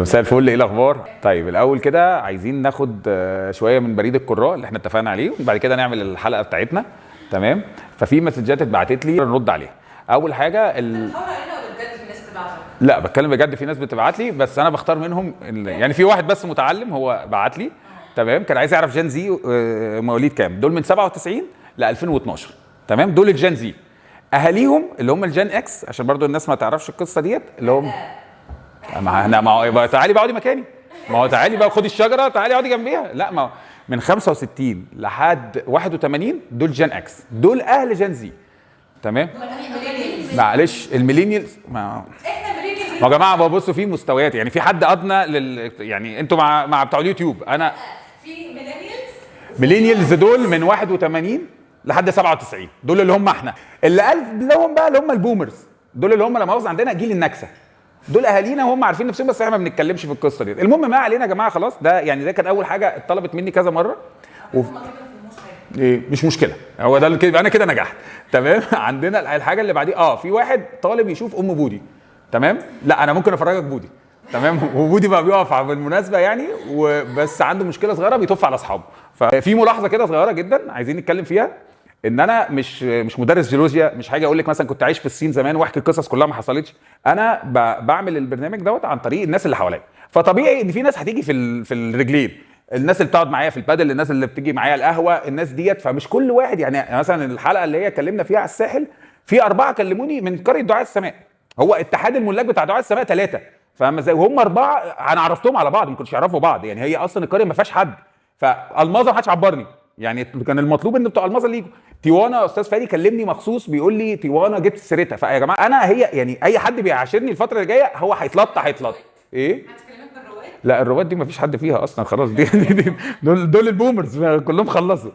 مساء الفل، ايه الاخبار؟ طيب الاول كده عايزين ناخد شويه من بريد القراء اللي احنا اتفقنا عليه، وبعد كده نعمل الحلقه بتاعتنا. تمام. ففي مسجات اتبعتت لي نرد عليها. اول حاجه بتحاور علينا ولا بجد في ناس بتبعت لك؟ لا بتكلم بجد، في ناس بتبعت لي بس انا بختار منهم يعني في واحد بس متعلم هو بعت لي. تمام. كان عايز يعرف جان زي مواليد كام، دول من 97 ل 2012. تمام. دول الجان زي، اهاليهم اللي هم الجان اكس، عشان برضو الناس ما تعرفش القصه ديت اللي هم ما هو تعالي بقى اقعدي مكاني. ما هو تعالي بقى خدي الشجره، تعالي اقعدي جنبيها. لا، ما هو من 65 لحد 81 دول جان اكس، دول اهل جان زي. تمام. معلش الميلينيالز احنا ميلينيالز يا جماعه بصوا في مستويات، يعني في حد ادنى يعني انتوا مع بتوع اليوتيوب. انا في ميلينيالز دول من 81 لحد 97، دول اللي هم احنا. اللي قبلهم بقى اللي هم البومرز، دول اللي هم لا مؤاخذه عندنا جيل النكسه. دول اهالينا وهم عارفين نفسهم، بس احنا ما بنتكلمش في القصه دي. المهم ما علينا يا جماعه، خلاص. ده يعني ده كان اول حاجه اتطلبت مني كذا مره ايه مش مشكله، هو ده كده انا كده نجحت. تمام. عندنا الحاجه اللي بعديه في واحد طالب يشوف ام بودي. تمام. لا انا ممكن افرجك بودي. تمام. وبودي بقى بيقف بالمناسبه يعني، وبس عنده مشكله صغيره بيطف على اصحابه. ففي ملاحظه كده صغيره جدا عايزين نتكلم فيها، ان انا مش مدرس جيولوجيا، مش حاجه اقول لك مثلا كنت عايش في الصين زمان واحكي القصص كلها ما حصلتش. انا بعمل البرنامج دوت عن طريق الناس اللي حواليا. فطبيعي ان في ناس هتيجي في الرجلين، الناس اللي بتقعد معايا في البادل، الناس اللي بتيجي معايا القهوه، الناس ديت. فمش كل واحد يعني مثلا الحلقه اللي هي اتكلمنا فيها على الساحل، في 4 كلموني من قريه دعاء السماء. هو اتحاد الملاك بتاع دعاء السماء 3، فاهم ازاي؟ وهم 4 انا عرفتهم على بعض، ما كنتش يعرفوا بعض يعني. هي اصلا القريه ما فيهاش حد، فالماظه ما حدش عبرني يعني. كان المطلوب ان بتوع الماظه اللي يجوا. تيوانا استاذ فادي كلمني مخصوص بيقول لي تيوانا جبت سيرتها. فيا جماعه انا هي يعني اي حد بيعاشرني الفتره اللي جايه هو هيتلط ايه. هتكلمك بالرواد؟ لا الرواد دي ما فيش حد فيها اصلا، خلاص. دي دول البومرز كلهم خلصوا.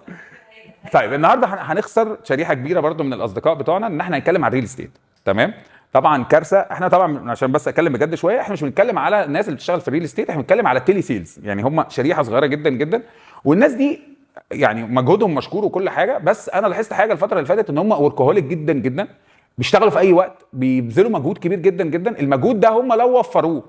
طيب النهارده هنخسر شريحه كبيره برضو من الاصدقاء بتوعنا، ان احنا هنتكلم عن الريل استيت. تمام. طبعا كارثه. احنا طبعا عشان بس اتكلم بجد شويه، احنا مش بنتكلم على الناس اللي بتشتغل في الريل استيت، احنا بنتكلم على التيلي سيلز. يعني هم شريحه صغيره جدا جدا، والناس دي يعني مجهودهم مشكور وكل حاجه. بس انا لاحظت حاجه الفتره اللي فاتت، ان هم وركهوليك جدا جدا، بيشتغلوا في اي وقت، بيبذلوا مجهود كبير جدا جدا. المجهود ده هم لو وفروه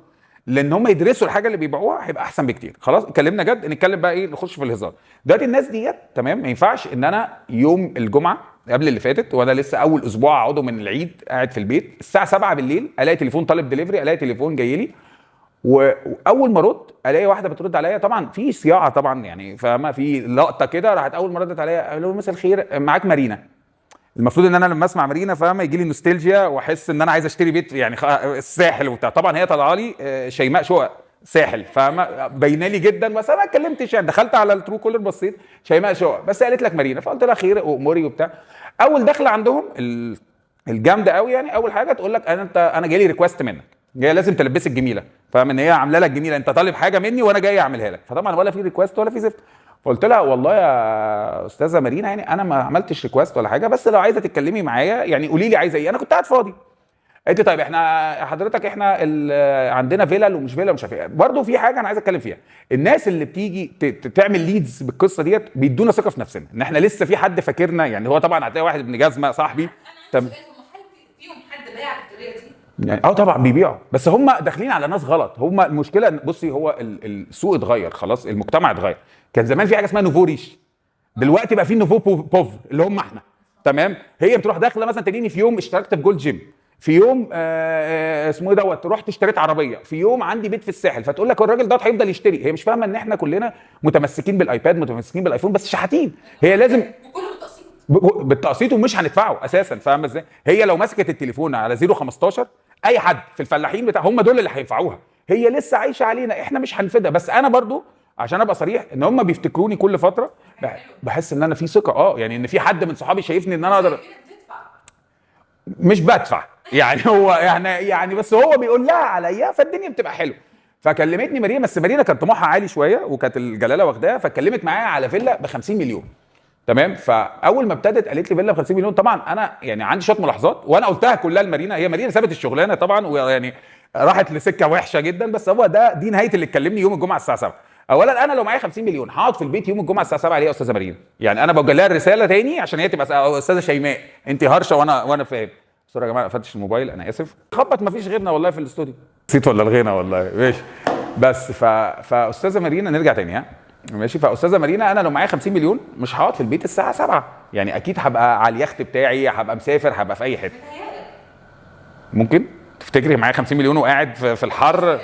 لان هم يدرسوا الحاجه اللي بيبيعوها هيبقى احسن بكتير. خلاص اتكلمنا جد، نتكلم بقى ايه، نخش في الهزار. دلوقتي الناس ديت تمام، ما ينفعش ان انا يوم الجمعه قبل اللي فاتت، وانا لسه اول اسبوع اقعده من العيد قاعد في البيت، الساعه 7 بالليل الاقي تليفون طالب دليفري، الاقي تليفون جاي لي، واول ما ارد الاقي واحده بترد عليا. طبعا في صياعه طبعا يعني، فاهمه، في لقطه كده. راحت اول ما ردت عليا قالوا له مساء الخير، معاك مارينا. المفروض ان انا لما اسمع مارينا فاهمه يجي لي نوستالجيا واحس ان انا عايز اشتري بيت يعني الساحل وبتاع. طبعا هي طالعه لي شيماء شقق ساحل، فاهمه، باينه لي جدا. بس انا ما اتكلمتش يعني، دخلت على الترو كولر بصيت شيماء شقق، بس قالت لك مارينا، فقلت لها خير واموري وبتاع. اول دخله عندهم الجامده قوي يعني، اول حاجه تقول لك انا جاي لي ريكوست منك، جايه لازم تلبسك جميله. فاهم ان هي عامله لك جميله، انت طالب حاجه مني وانا جاي اعملها لك. فطبعا ولا في ريكوست ولا في زفت. فقلت لها والله يا استاذه مارينا يعني انا ما عملتش ريكوست ولا حاجه، بس لو عايزه تتكلمي معايا يعني قولي لي عايزه ايه. انا كنت قاعد فاضي. قالت لي طيب احنا حضرتك احنا عندنا فيلل ومش فيلل ومش عارف ايه. برضه في حاجه انا عايز اتكلم فيها، الناس اللي بتيجي تعمل ليدز بالقصه ديت بيدونا ثقه في نفسنا، ان احنا لسه في حد فاكرنا يعني. هو طبعا هتلاقي واحد ابن جزمه صاحبي انا فيهم حد بايع بالطريقه دي يعني. طبعا بيبيعوا، بس هم داخلين على ناس غلط. هم المشكله بصي، هو السوق اتغير خلاص، المجتمع اتغير. كان زمان في حاجه اسمها نوفو ريش، دلوقتي بقى في نوفو بوف اللي هم احنا. تمام. هي بتروح داخله مثلا تلاقيني في يوم اشتركت في جولد جيم، في يوم اسمه ايه دوت رحت اشتريت عربيه، في يوم عندي بيت في الساحل. فتقول لك الراجل ده هيفضل يشتري. هي مش فاهمه ان احنا كلنا متمسكين بالايباد، متمسكين بالايفون، بس شحاتين. هي لازم وكله بالتقسيط بالتقسيط ومش هندفعه اساسا، فاهمه ازاي؟ هي لو مسكت التليفون على 0.15 اي حد في الفلاحين بتاع هم دول اللي هينفعوها. هي لسه عايشه علينا، احنا مش هنفيدها. بس انا برضو عشان ابقى صريح، ان هم بيفتكروني كل فتره بحس ان انا في ثقه يعني ان في حد من صحابي شايفني ان انا اقدر. مش بدفع يعني، هو يعني بس هو بيقول لها عليا، فالدنيا بتبقى حلوه. فكلمتني مارينا، بس مارينا كان طموحها عالي شويه وكانت الجلاله واخداها، فاتكلمت معايا على فيلا ب 50 مليون. تمام. فاول ما ابتدت قالت لي فيلا ب 50 مليون. طبعا انا يعني عندي شويه ملاحظات وانا قلتها كلها لمارينا. هي مارينا سابت الشغلانه طبعا، ويعني راحت لسكه وحشه جدا. بس هو دي نهايه اللي اتكلمني يوم الجمعه الساعه 7. اولا انا لو معايا 50 مليون هقعد في البيت يوم الجمعه الساعه 7 ليه يا استاذه مارينا؟ يعني انا بوجه لها الرساله تاني عشان هي تبقى استاذه شيماء انت هرشه وانا فاهم. سوري يا جماعه، قفلتش الموبايل انا اسف. خبط، ما فيش غيرنا والله في الاستوديو. نسيت ولا الغينا والله. ماشي. بس فاستاذه مارينا نرجع تاني ها ماشي. فاستاذه مارينا انا لو معايا 50 مليون مش هقعد في البيت الساعه 7 يعني، اكيد هبقى على اليخت بتاعي، هبقى مسافر، هبقى في اي حته. بتهيألك. ممكن تفتكري معايا 50 مليون وقاعد في الحر؟ انت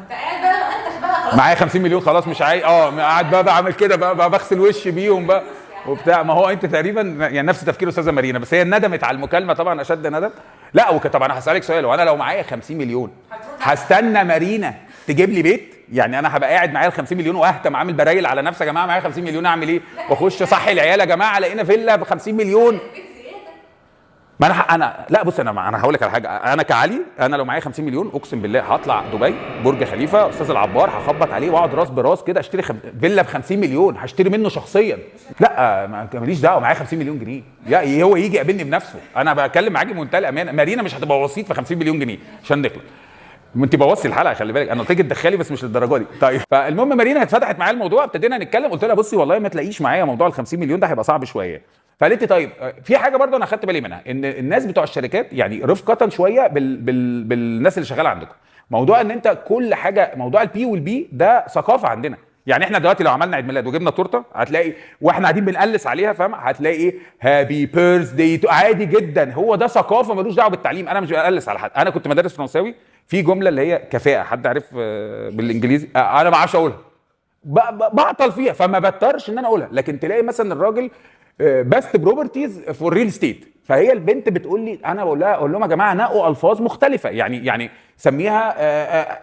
قاعد بقى انت بقى خلاص. معايا 50 مليون خلاص مش عايز قاعد بقى بعمل كده بقى بغسل وشي بيهم بقى وبتاع. ما هو انت تقريبا يعني نفس تفكير استاذه مارينا، بس هي ندمت على المكالمه طبعا اشد ندم. لا طبعا انا هسالك سؤال، وانا لو معايا 50 مليون هستنى مارينا تجيب لي بيت؟ يعني انا هبقى قاعد معايا ال 50 مليون واهتم عامل برايل على نفسي يا جماعه معايا 50 مليون اعمل ايه؟ واخش اصحي العيال يا جماعه لقينا فيلا ب 50 مليون. بيت زياده. ما انا لا بص انا هقول لك على حاجه. انا كعلي انا لو معايا 50 مليون اقسم بالله هطلع دبي برج خليفه استاذ العبار هخبط عليه واقعد راس براس كده اشتري فيلا ب 50 مليون هشتري منه شخصيا. لا ماليش دعوه معايا 50 مليون جنيه يا هو يجي يقابلني بنفسه. انا بتكلم معاكي بمنتهى الامانه. مارينا مش هتبقى وسيط في 50 مليون جنيه عشان نخلص. انت بوظتي الحلقه خلي بالك، انا قلت لك تدخلي بس مش للدرجه دي. طيب فالمهم مارينا اتفتحت معايا الموضوع ابتدينا نتكلم. قلت لها بصي والله ما تلاقيش معايا موضوع ال 50 مليون ده هيبقى صعب شويه. فقالت لي طيب في حاجه برضه انا اخدت بالي منها ان الناس بتوع الشركات يعني رفقه شويه بالناس اللي شغاله عندكم. موضوع ان انت كل حاجه موضوع البي والبي ده ثقافه عندنا. يعني احنا دلوقتي لو عملنا عيد ميلاد وجبنا تورته هتلاقي واحنا قاعدين بنقلس عليها فاهم هتلاقي ايه هابي بيرث داي عادي جدا. هو ده ثقافه ملوش دعوه بالتعليم. انا مش بقلس على حد. انا كنت مدرس فرنساوي في جمله اللي هي كفاءه حد عارف بالانجليزي انا ما اعرفش اقولها بعطل فيها فما بضطرش ان انا اقولها. لكن تلاقي مثلا الراجل بست بروبرتيز فور ريل ستيت فهي البنت بتقول لي انا اقول لهم يا جماعه نقوا الفاظ مختلفه يعني سميها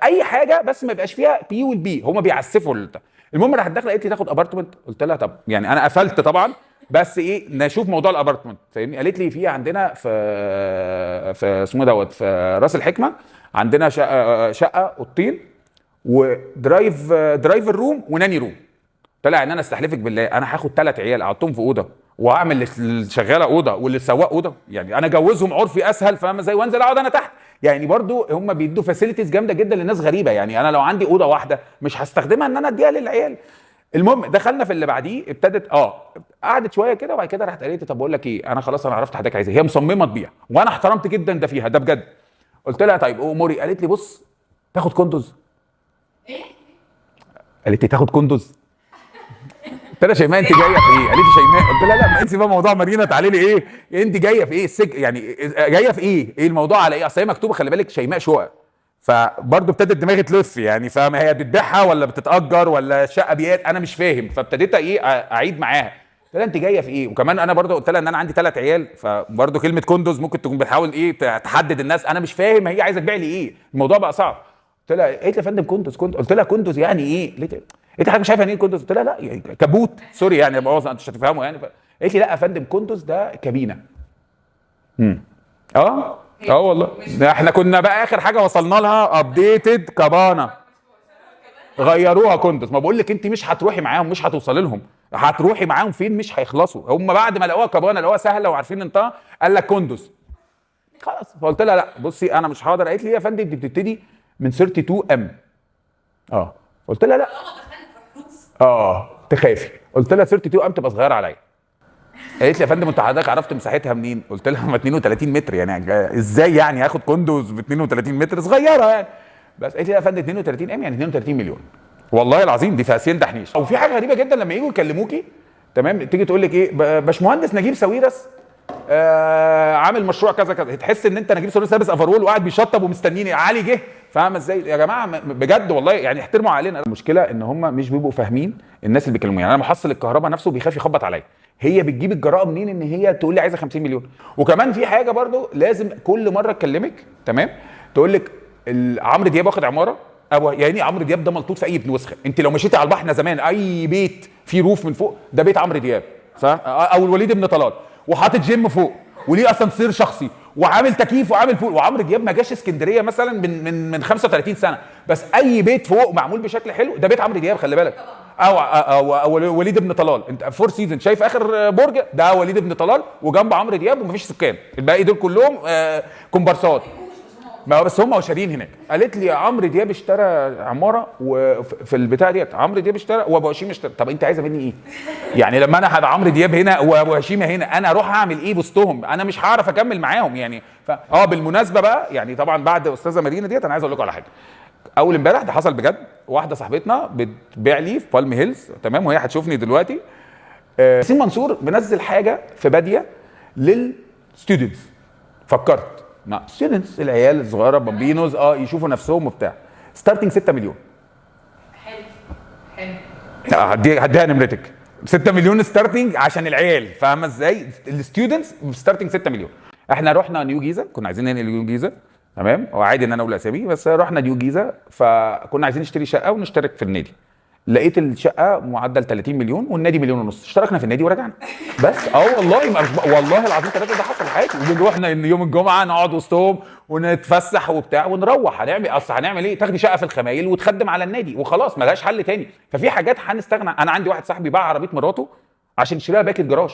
اي حاجه بس ما يبقاش فيها بي والبي. هم بيعسفوا المهم راحت داخله قالت لي تاخد ابارتمنت. قلت لها طب يعني انا قفلت طبعا بس ايه نشوف موضوع الابارتمنت فاهمني. قالت لي في عندنا في اسمه دوت في راس الحكمه عندنا شقه اوضتين درايفر روم وناني روم. طلع ان انا استحلفك بالله انا هاخد 3 عيال احطهم في اوضه واعمل للشغاله اوضه وللسواق اوضه. يعني انا اجوزهم عرفي اسهل فاهم ازاي وانزل اقعد انا تحت. يعني برضو هم بيدوا فاسيلتيز جامده جدا لناس غريبه. يعني انا لو عندي اوضه واحده مش هستخدمها ان انا اديها للعيال. المهم دخلنا في اللي بعديه ابتدت قعدت شويه كده وبعد كده راحت قالت لي طب بقول لك ايه انا خلاص انا عرفت حضرتك عايزه. هي مصممه تبيع وانا احترمت جدا ده فيها ده بجد. قلت لها طيب اموري. قالت لي بص تاخد كوندوز. ايه؟ قالت لي تاخد كوندوز. قلت لها شيماء انت جايه في ايه؟ قالت لي شيماء. قلت لها لا ما انسي بقى موضوع مارينا تعالي لي ايه انت جايه في ايه يعني جايه في ايه الموضوع على ايه؟ اصل هي مكتوبه خلي بالك شيماء شقق فبرضه ابتدت دماغي تلف يعني فاهم هي بتبيعها ولا بتتاجر ولا شقه بيات انا مش فاهم. فابتديت ايه اعيد معاها. قلت لها انت جايه في ايه؟ وكمان انا برضه قلت لها ان انا عندي 3 عيال فبرضه كلمه كوندوز ممكن تكون بتحاول ايه تحدد الناس. انا مش فاهم هي عايزه تبيع لي ايه. الموضوع بقى صعب. قلت لها قالت لي يا فندم كوندوز قلت لها كوندوز يعني ايه؟ انت حضرتك مش عارفه يعني ايه كوندوز؟ قلت لها لا يعني كبوت سوري يعني بوظ انت مش هتفهمه يعني. قالت لي لا يا فندم كوندوز ده كابينه. والله احنا كنا بقى اخر حاجه وصلنا لها ابديتد كابانا غيروها كوندوز. ما بقول لك انت مش هتروحي معاهم مش هتوصلي لهم. هتروحي معاهم فين مش هيخلصوا. هم بعد ما لقوها كابانا لقوها سهله وعارفين انتها قال لك كوندوز خلاص. فقلت لها لا بصي انا مش هقدر. قالت لي يا فندم دي بتبتدي من 32 ام. قلت لها لا تخافي. قلت لها 32 ام تبقى صغيره عليا. قالت لي يا فندم انت حضرتك عرفت مساحتها منين؟ قلت لها ما 32 متر يعني ازاي يعني هاخد كوندوز ب 32 متر صغيره يعني. بس قالت لي يا فندم 32 ام يعني 32 مليون والله العظيم دي في هاسين دحنيش. او في حاجه غريبه جدا لما يجوا يكلموكي تمام تيجي تقول لك ايه باشمهندس نجيب ساويرس عامل مشروع كذا كذا تحس ان انت نجيب ساويرس لابس افرول وقاعد بيشطب ومستنيني علي جه فاهم ازاي يا جماعه بجد والله يعني احترموا علينا. المشكله ان هم مش بيبقوا فاهمين الناس اللي بيكلموني. يعني انا محصل الكهرباء نفسه بيخاف يخبط عليا. هي بتجيب الجراءه منين ان هي تقول لي عايزه 50 مليون. وكمان في حاجه برضو لازم كل مره تكلمك تمام تقول لك عمرو دياب واخد عماره يعني عمرو دياب ده ملطوط في اي وسخه. انت لو مشيتي على البحر زمان اي بيت فيه روف من فوق ده بيت عمرو دياب صح او الوليد بن طلال وحاطط جيم فوق وليه اسانسير شخصي وعامل تكييف وعامل فوق. وعمرو دياب ما جاش اسكندريه مثلا من 35 سنه بس اي بيت فوق معمول بشكل حلو ده بيت عمرو دياب خلي بالك. او وليد بن طلال انت فور سيزون شايف اخر برج ده وليد بن طلال وجنب عمرو دياب ومفيش سكان. الباقي دول كلهم كومبارسات ما بس هم وشاريين هناك. قالت لي عمرو دياب اشترى عماره وفي البتاع ديت عمرو دياب اشترى وابو هشيم اشترى. طب انت عايزه مني ايه؟ يعني لما انا هبقى عمرو دياب هنا وابو هشيم هنا انا اروح اعمل ايه وسطهم؟ انا مش هعرف اكمل معاهم يعني بالمناسبه بقى يعني طبعا بعد استاذه مارينا ديت انا عايز اقول لكم على حاجه. اول امبارح ده حصل بجد، واحده صاحبتنا بتبيع لي في بالم هيلز، تمام، وهي هتشوفني دلوقتي. ياسين منصور منزل حاجه في باديه للستودنتس. فكرت مع ستودنتس العيال الصغيره بامبينوز يشوفوا نفسهم وبتاع. ستارتنج 6 مليون. حلو حلو. هديها نمرتك. 6 مليون ستارتنج عشان العيال، فاهمه ازاي؟ الستودنتس ستارتنج 6 مليون. احنا رحنا نيو جيزه، كنا عايزين ننقل نيو جيزه، تمام، وعادي ان انا اقول اسامي، بس رحنا نيو جيزه، فكنا عايزين نشتري شقه ونشترك في النادي. لقيت الشقه معدل 30 مليون والنادي مليون ونص، اشتركنا في النادي ورجعنا. بس والله والله العظيم ثلاثه ده حصل عادي. وبنروح يوم الجمعه نقعد وسطهم ونتفسح وبتاع ونروح. هنعمل ايه؟ تاخدي شقه في الخمايل وتخدم على النادي وخلاص، ملهاش حل تاني. ففي حاجات هنستغنى. انا عندي واحد صاحبي باع عربيه مراته عشان يشتريها باكت جراج،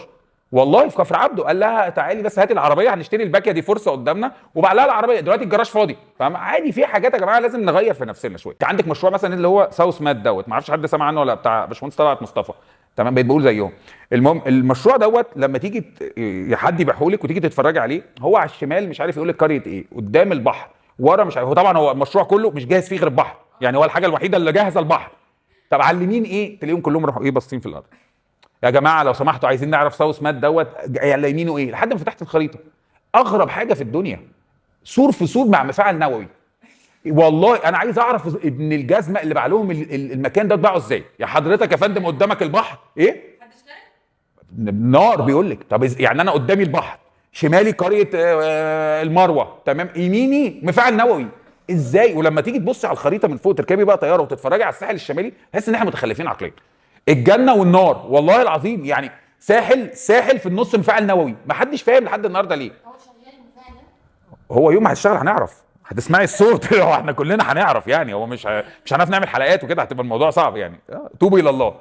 والله في كفر عبده. قال لها تعالي بس هاتي العربيه هنشتري الباكيه دي، فرصه قدامنا، وباع لها العربيه. دلوقتي الجراج فاضي، فاهم؟ عادي. في حاجات يا جماعه لازم نغير في نفسنا شويه. عندك مشروع مثلا اللي هو ساوث مات دوت، ما اعرفش حد سمع عنه ولا، بتاع باشمهندس طلعت مصطفى، تمام، بقيت بقول زيهم. المهم المشروع دوت لما تيجي حد يبيعهولك وتيجي تتفرجي عليه، هو على الشمال مش عارف يقول لك قريه ايه، قدام البحر، ورا مش عارف. هو طبعا هو المشروع كله مش جاهز فيه غير البحر، يعني هو الحاجه الوحيده اللي جاهزه البحر. طب على اليمين ايه؟ تلاقيهم كلهم راحوا ايه، باصين في الارض. يا جماعه لو سمحتوا عايزين نعرف ساوث مات دوت على يمينه ايه، لحد ما فتحت الخريطه. اغرب حاجه في الدنيا، سور في سور مع مفاعل نووي. والله انا عايز اعرف ابن الجزمه اللي باع لهم المكان ده اتباعه ازاي. يا حضرتك يا فندم قدامك البحر ايه؟ حد اشترك؟ نار بيقول لك. طب يعني انا قدامي البحر، شمالي قريه المروه، تمام، يميني مفاعل نووي، ازاي؟ ولما تيجي تبص على الخريطه من فوق، تركبي بقى طياره وتتفرجي على الساحل الشمالي، تحس ان احنا متخلفين عقليا. الجنه والنار والله العظيم، يعني ساحل في النص مفاعل نووي، ما حدش فاهم لحد النهارده ليه. هو شغال فعلا. هو يوم ما هيشتغل هنعرف، هتسمعي الصوت هو احنا كلنا هنعرف يعني. هو مش هنعرف نعمل حلقات وكده، هتبقى الموضوع صعب يعني. توبوا الى الله.